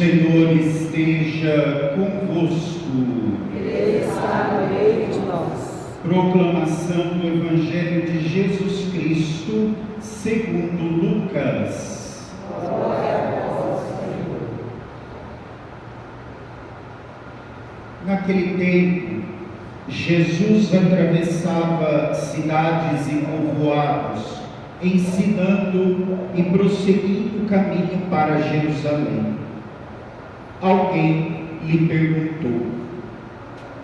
Senhor esteja convosco. Ele está no meio de nós. Proclamação do Evangelho de Jesus Cristo, segundo Lucas. Glória a vós, Senhor. Naquele tempo, Jesus atravessava cidades e povoados, ensinando e prosseguindo o caminho para Jerusalém. Alguém lhe perguntou: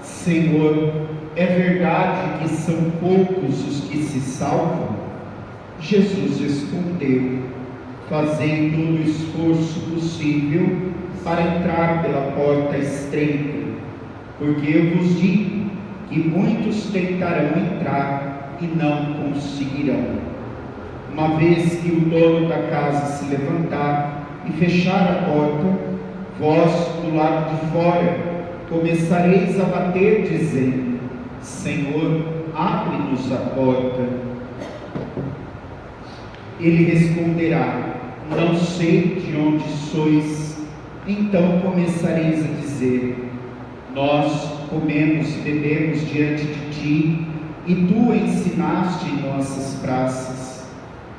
Senhor, é verdade que são poucos os que se salvam? Jesus respondeu: fazei todo o esforço possível para entrar pela porta estreita, porque eu vos digo que muitos tentarão entrar e não conseguirão. Uma vez que o dono da casa se levantar e fechar a porta, vós, do lado de fora, começareis a bater, dizendo: Senhor, abre-nos a porta. Ele responderá: não sei de onde sois. Então começareis a dizer: nós comemos e bebemos diante de ti, e tu ensinaste em nossas praças.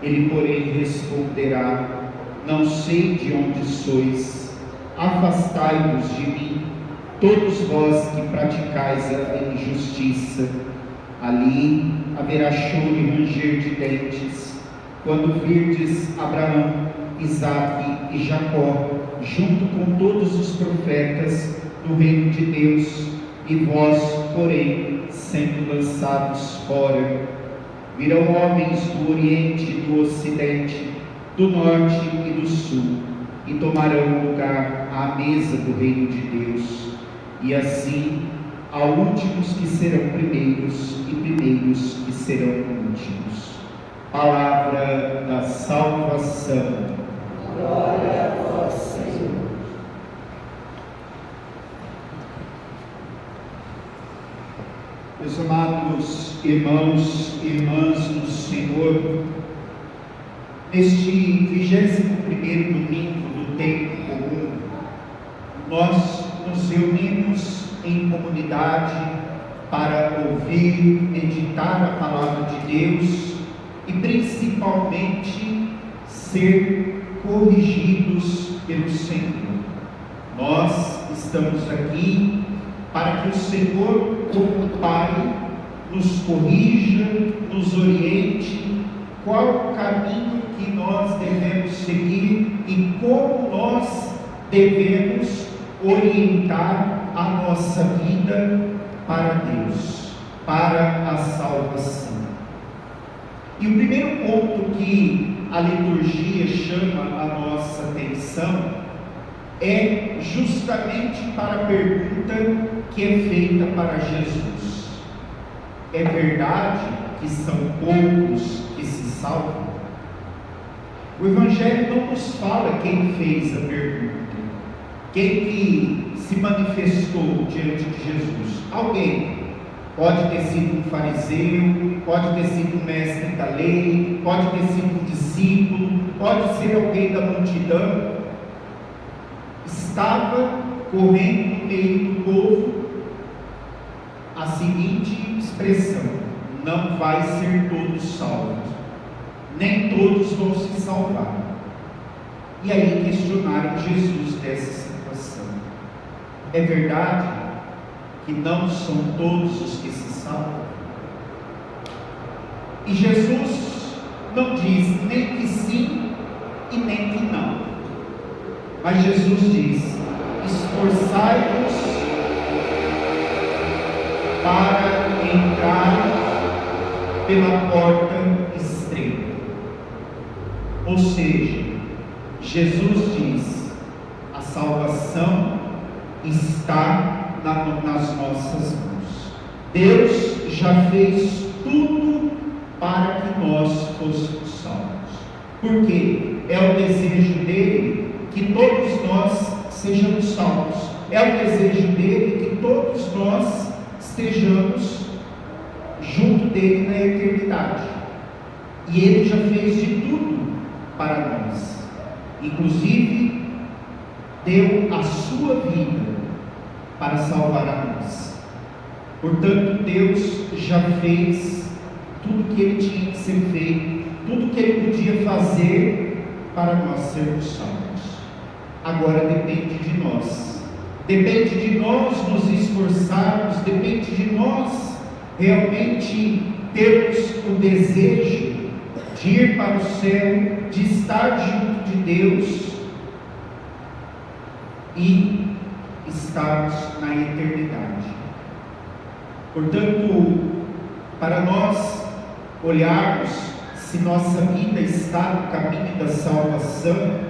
Ele, porém, responderá: não sei de onde sois. Afastai-vos de mim, todos vós que praticais a injustiça. Ali haverá choro e ranger de dentes, quando virdes Abraão, Isaque e Jacó, junto com todos os profetas, no reino de Deus, e vós, porém, sendo lançados fora. Virão homens do Oriente e do Ocidente, do Norte e do Sul, e tomarão lugar à mesa do reino de Deus. E assim, há últimos que serão primeiros, e primeiros que serão últimos. Palavra da salvação. Glória a vós, Senhor. Meus amados irmãos e irmãs no Senhor, neste 21º domingo do tempo comum, nós nos reunimos em comunidade para ouvir, meditar a palavra de Deus e principalmente ser corrigidos pelo Senhor. Nós estamos aqui para que o Senhor, como Pai, nos corrija, nos oriente qual o caminho que nós devemos seguir e como nós devemos orientar a nossa vida para Deus, para a salvação. E o primeiro ponto que a liturgia chama a nossa atenção é justamente para a pergunta que é feita para Jesus: é verdade que são poucos que se salvam? O Evangelho não nos fala quem fez a pergunta, quem que se manifestou diante de Jesus. Alguém, pode ter sido um fariseu, pode ter sido um mestre da lei, pode ter sido um discípulo, pode ser alguém da multidão. Estava correndo no meio do povo a seguinte expressão: não vai ser todos salvos, nem todos vão se salvar. E aí questionaram Jesus dessa situação: é verdade que não são todos os que se salvam? E Jesus não diz nem que sim e nem que não, mas Jesus diz: esforçai-vos para entrar pela porta estreita. Ou seja, Jesus diz: a salvação está nas nossas mãos. Deus já fez tudo para que nós fôssemos salvos. Por quê? É o desejo dele que todos nós sejamos salvos. É o desejo dele que todos nós estejamos junto dele na eternidade. E ele já fez de tudo para nós. Inclusive, deu a sua vida para salvar a nós. Portanto, Deus já fez tudo que Ele tinha que ser feito, tudo que Ele podia fazer para nós sermos salvos. Agora depende de nós. Depende de nós nos esforçarmos, depende de nós realmente termos o desejo de ir para o céu, de estar junto de Deus e estarmos na eternidade. Portanto, para nós olharmos se nossa vida está no caminho da salvação,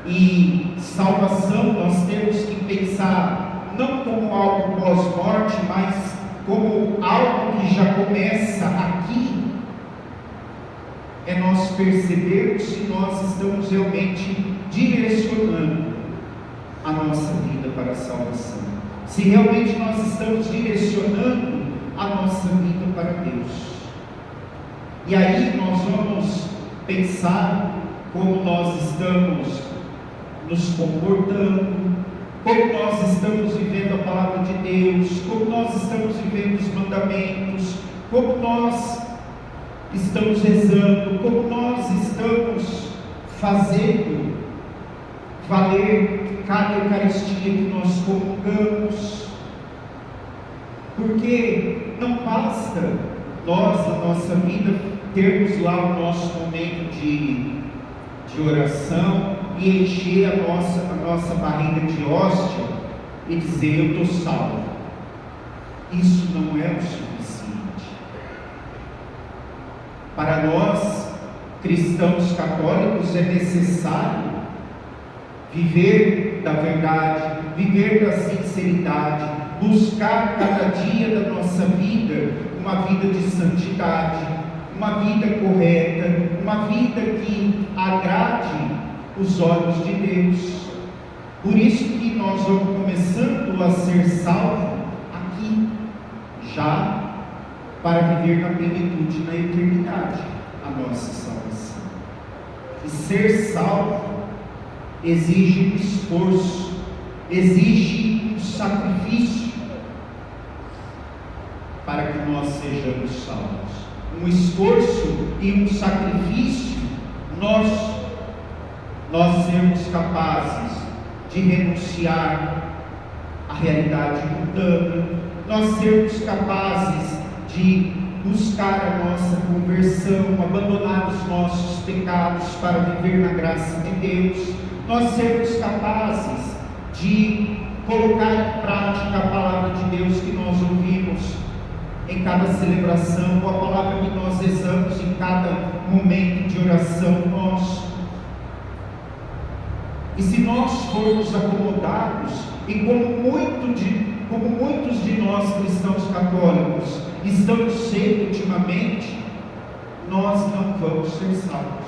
e salvação nós temos que pensar não como algo pós-morte, mas como algo que já começa aqui. É nós percebermos se nós estamos realmente direcionando a nossa vida para a salvação, se realmente nós estamos direcionando a nossa vida para Deus. E aí nós vamos pensar como nós estamos nos comportando, como nós estamos vivendo a palavra de Deus, como nós estamos vivendo os mandamentos, como nós estamos rezando, como nós estamos fazendo valer cada Eucaristia que nós comungamos. Porque não basta nós, na nossa vida, termos lá o nosso momento de oração e encher a nossa barriga de hóstia e dizer: eu estou salvo. Isso não é o suficiente. Para nós, cristãos católicos, é necessário viver da verdade, viver da sinceridade, buscar cada dia da nossa vida uma vida de santidade, uma vida correta, uma vida que agrade os olhos de Deus. Por isso que nós vamos começando a ser salvos aqui, já, para viver na plenitude, na eternidade, a nossa salvação. E ser salvo exige um esforço, exige um sacrifício para que nós sejamos salvos. Um esforço e um sacrifício, nós sermos capazes de renunciar à realidade mundana, nós sermos capazes de buscar a nossa conversão, abandonar os nossos pecados para viver na graça de Deus, nós sermos capazes de colocar em prática a palavra de Deus que nós ouvimos em cada celebração, ou a palavra que nós rezamos em cada momento de oração nosso. E se nós formos acomodados, e como muitos de nós cristãos católicos estamos sendo ultimamente, nós não vamos ser salvos.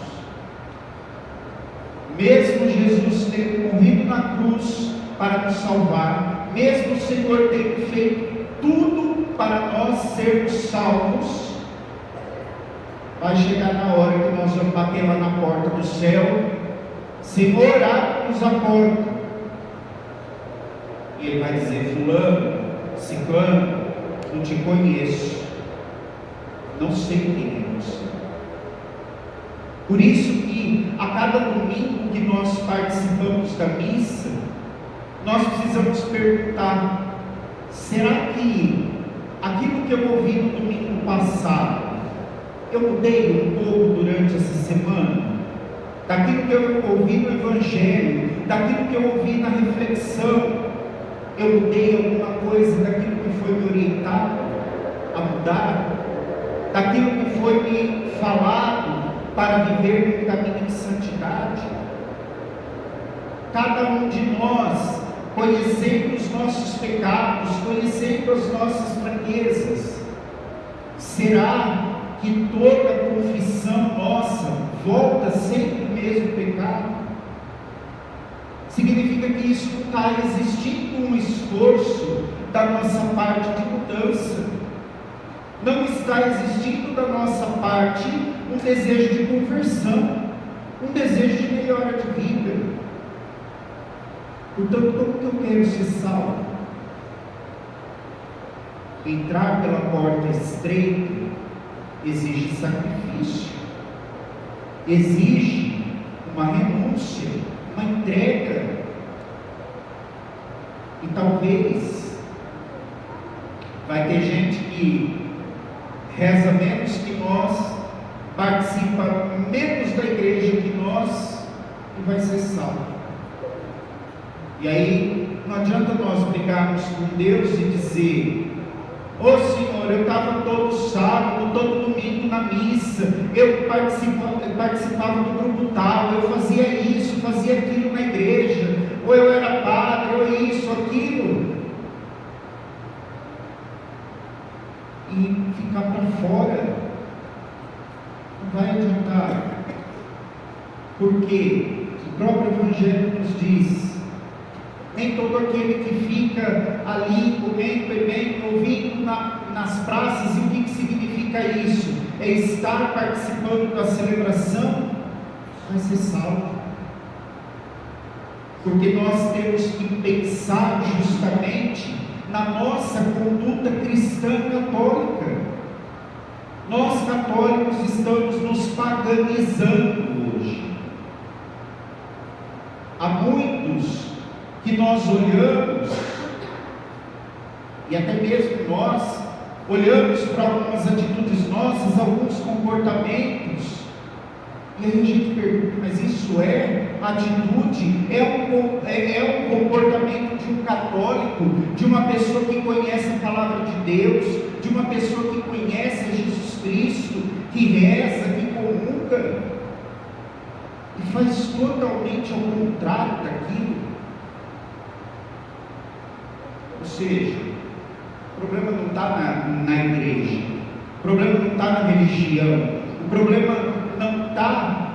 Mesmo Jesus tendo morrido na cruz para nos salvar, mesmo o Senhor tendo feito tudo para nós sermos salvos, vai chegar na hora que nós vamos bater lá na porta do céu: Senhor, abre-nos a porta. E Ele vai dizer: fulano, ciclano, não te conheço, não sei quem é você. Por isso que a cada domingo que nós participamos da missa, nós precisamos perguntar: será que aquilo que eu ouvi no domingo passado, eu mudei um pouco durante essa semana? Daquilo que eu ouvi no Evangelho, daquilo que eu ouvi na reflexão, eu mudei alguma coisa daquilo que foi me orientado a mudar, daquilo que foi me falado para viver no caminho de santidade? Cada um de nós, conhecendo os nossos pecados, conhecendo as nossas fraquezas, será que toda confissão nossa volta sempre ao mesmo pecado? Significa que isso não está existindo um esforço da nossa parte de mudança, não está existindo da nossa parte um desejo de conversão, um desejo de melhora de vida. Portanto, como que eu quero ser salvo? Entrar pela porta estreita exige sacrifício, exige uma renúncia, uma entrega. E talvez vai ter gente que reza menos que nós, participa menos da igreja que nós e vai ser salvo. E aí não adianta nós brigarmos com Deus e dizer: ô Senhor, eu estava todo sábado, todo domingo na missa, eu participava do grupo tal, eu fazia isso, fazia aquilo na igreja, ou eu era padre, ou isso, aquilo, e ficar para fora não vai adiantar, porque o próprio Evangelho nos diz: nem todo aquele que fica ali comendo, bebendo, ouvindo nas praças. E o que significa isso? É estar participando da celebração, vai ser salvo. Porque nós temos que pensar justamente na nossa conduta cristã católica. Nós católicos estamos nos paganizando hoje. Há muitos que nós olhamos, e até mesmo nós olhamos para algumas atitudes nossas, alguns comportamentos, e aí a gente pergunta: mas isso é atitude? É um comportamento de um católico, de uma pessoa que conhece a palavra de Deus, de uma pessoa que conhece a Jesus Cristo, que reza, que comunga, e faz totalmente ao contrário daquilo? Ou seja, o problema não está na igreja, o problema não está na religião, o problema não está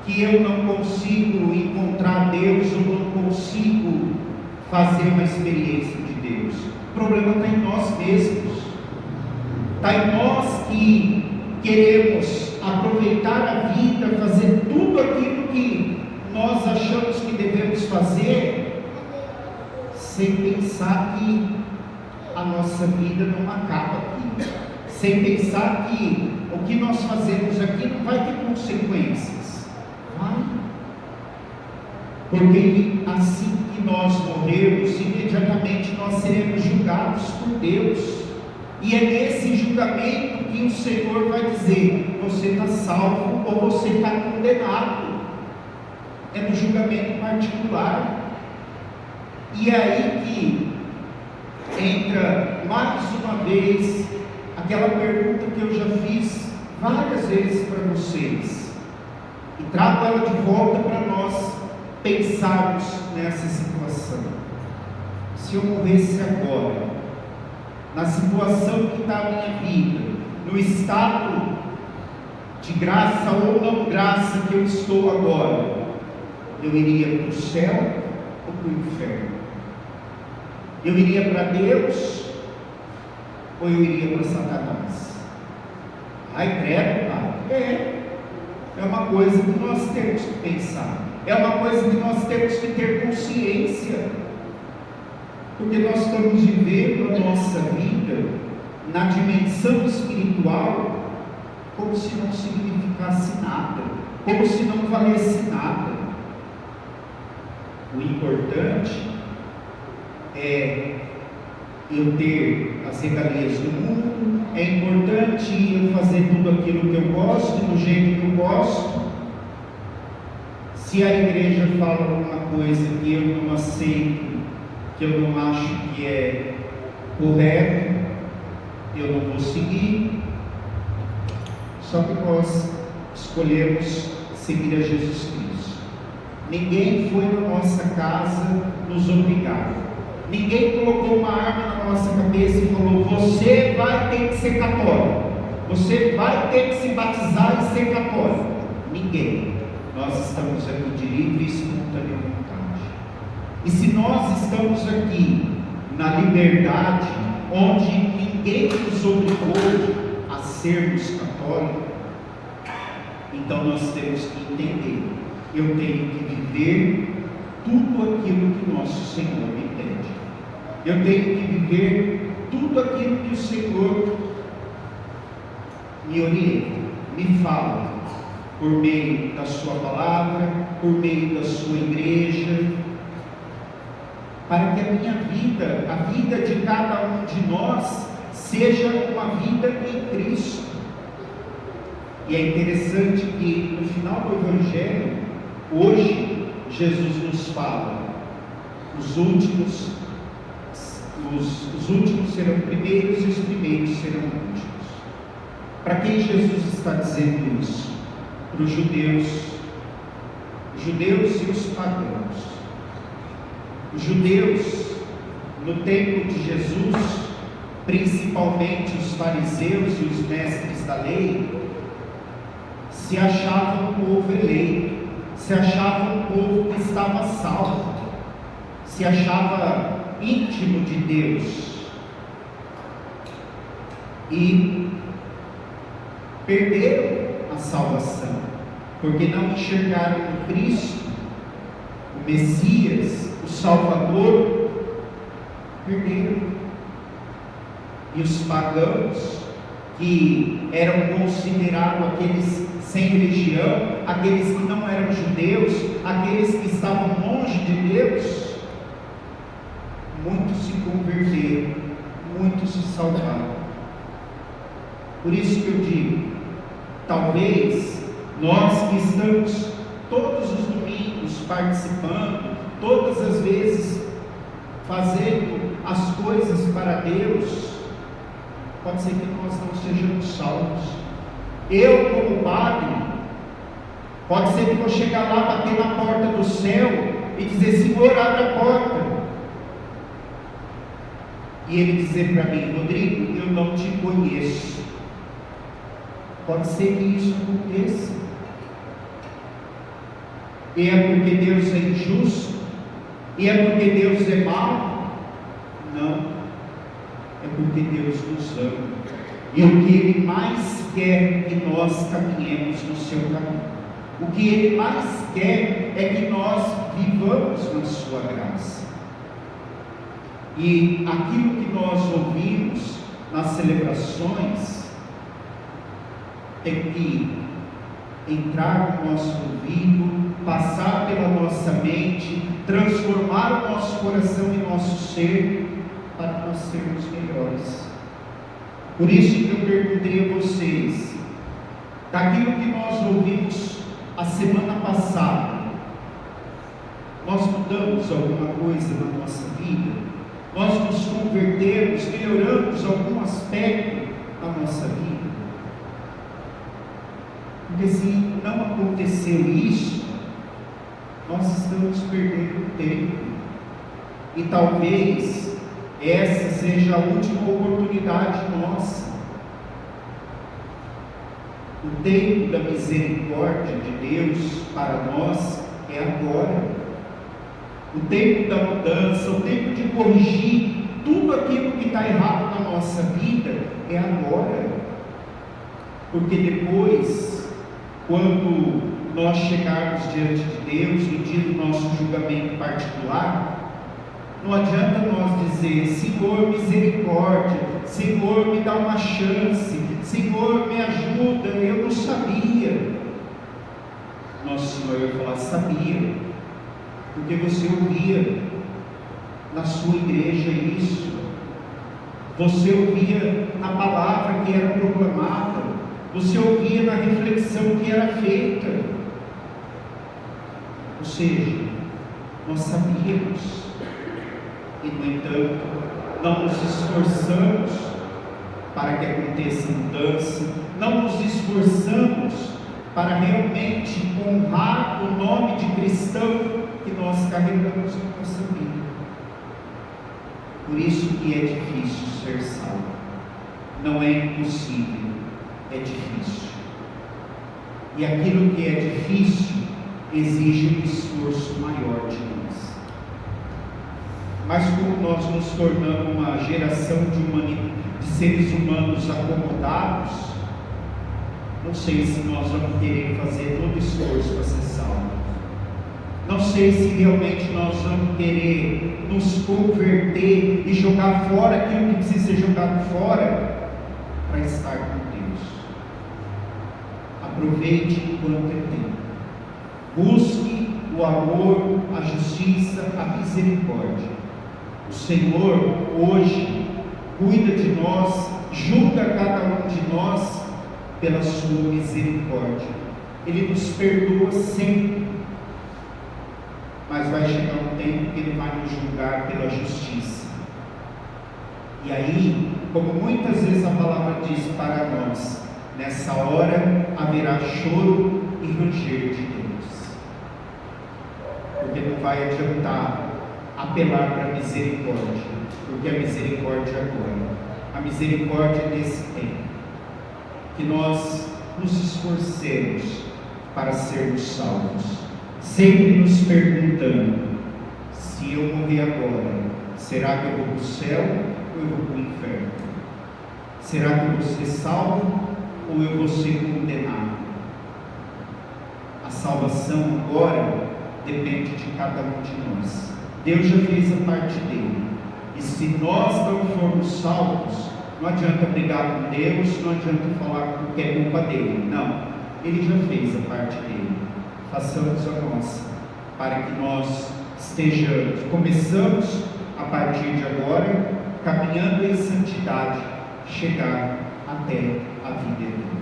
que eu não consigo encontrar Deus, ou não consigo fazer uma experiência de Deus. O problema está em nós mesmos, está em nós que queremos aproveitar a vida, fazer tudo aquilo que nós achamos que devemos fazer, sem pensar que a nossa vida não acaba aqui, sem pensar que o que nós fazemos aqui não vai ter consequências. Vai, porque assim que nós morrermos, imediatamente nós seremos julgados por Deus, e é nesse julgamento que o Senhor vai dizer: você está salvo ou você está condenado. É no julgamento particular. E é aí que entra mais uma vez aquela pergunta que eu já fiz várias vezes para vocês, e trago ela de volta para nós pensarmos nessa situação. Se eu morresse agora, na situação que está a minha vida, no estado de graça ou não graça que eu estou agora, eu iria para o céu ou para o inferno? Eu iria para Deus ou eu iria para Satanás? Ai, credo, Pai. É uma coisa que nós temos que pensar, é uma coisa que nós temos que ter consciência, porque nós estamos vivendo a nossa vida na dimensão espiritual como se não significasse nada, como se não valesse nada. O importante é eu ter as regalias do mundo, é importante eu fazer tudo aquilo que eu gosto, do jeito que eu gosto. Se a igreja fala alguma coisa que eu não aceito, que eu não acho que é correto, eu não vou seguir. Só que nós escolhemos seguir a Jesus Cristo. Ninguém foi na nossa casa nos obrigar. Ninguém colocou uma arma na nossa cabeça e falou: você vai ter que ser católico, você vai ter que se batizar e ser católico. Ninguém. Nós estamos aqui de livre e espontânea vontade. E se nós estamos aqui na liberdade, onde ninguém nos obrigou a sermos católicos, então nós temos que entender: eu tenho que viver tudo aquilo que nosso Senhor me pede. Eu tenho que viver tudo aquilo que o Senhor me orienta, me fala, por meio da sua palavra, por meio da sua igreja, para que a minha vida, a vida de cada um de nós, seja uma vida em Cristo. E é interessante que no final do Evangelho, hoje, Jesus nos fala: os últimos serão primeiros e os primeiros serão últimos. Para quem Jesus está dizendo isso? Para os judeus e os pagãos. Os judeus, no tempo de Jesus, principalmente os fariseus e os mestres da lei, se achavam um povo eleito, se achavam um povo que estava salvo, se achava íntimo de Deus, e perderam a salvação, porque não enxergaram o Cristo, o Messias, o Salvador. Perderam. E os pagãos, que eram considerados aqueles sem religião, aqueles que não eram judeus, aqueles que estavam longe de Deus, muitos se converteram, muitos se salvaram. Por isso que eu digo, talvez nós que estamos todos os domingos participando, todas as vezes fazendo as coisas para Deus, pode ser que nós não sejamos salvos. Eu, como padre, pode ser que eu vou chegar lá, bater na porta do céu e dizer: Senhor, abre a porta. E Ele dizer para mim: Rodrigo, eu não te conheço. Pode ser que isso aconteça. E é porque Deus é injusto? E é porque Deus é mau? Não. É porque Deus nos ama. E o que Ele mais quer é que nós caminhemos no seu caminho. O que Ele mais quer é que nós vivamos na sua graça. E aquilo que nós ouvimos nas celebrações tem que entrar no nosso ouvido, passar pela nossa mente, transformar o nosso coração e nosso ser, para nós sermos melhores. Por isso que eu perguntei a vocês, daquilo que nós ouvimos a semana passada, nós mudamos alguma coisa na nossa vida? Nós nos convertemos, melhoramos algum aspecto da nossa vida? Porque se não aconteceu isso, nós estamos perdendo tempo. E talvez essa seja a última oportunidade nossa. O tempo da misericórdia de Deus para nós é agora. O tempo da mudança, o tempo de corrigir tudo aquilo que está errado na nossa vida é agora. Porque depois, quando nós chegarmos diante de Deus, no dia do nosso julgamento particular, não adianta nós dizer: Senhor, misericórdia, Senhor, me dá uma chance, Senhor, me ajuda, eu não sabia. Nosso Senhor vai falar: sabia, porque você ouvia na sua igreja isso, você ouvia na palavra que era proclamada, você ouvia na reflexão que era feita. Ou seja, nós sabíamos, e no entanto não nos esforçamos para que aconteça mudança, não nos esforçamos para realmente honrar o nome de cristão que nós carregamos na nossa vida. Por isso que é difícil ser salvo. Não é impossível, é difícil. E aquilo que é difícil exige um esforço maior de nós. Mas como nós nos tornamos uma geração de seres humanos acomodados, não sei se nós vamos querer fazer todo o esforço para ser salvo. Não sei se realmente nós vamos querer nos converter e jogar fora aquilo que precisa ser jogado fora para estar com Deus. Aproveite enquanto é tempo. Busque o amor, a justiça, a misericórdia. O Senhor hoje cuida de nós, julga cada um de nós pela sua misericórdia. Ele nos perdoa sempre, mas vai chegar um tempo que Ele vai nos julgar pela justiça. E aí, como muitas vezes a palavra diz para nós, nessa hora haverá choro e ranger de Deus, porque não vai adiantar apelar para a misericórdia, porque a misericórdia é agora, a misericórdia é desse tempo, que nós nos esforcemos para sermos salvos, sempre nos perguntando: se eu morrer agora, será que eu vou para o céu ou eu vou para o inferno? Será que eu vou ser salvo ou eu vou ser condenado? A salvação agora depende de cada um de nós. Deus já fez a parte dele, e se nós não formos salvos, não adianta brigar com Deus, não adianta falar que é culpa dele. Não, Ele já fez a parte dele. Façamos a nossa, para que nós começamos a partir de agora, caminhando em santidade, chegar até a vida eterna.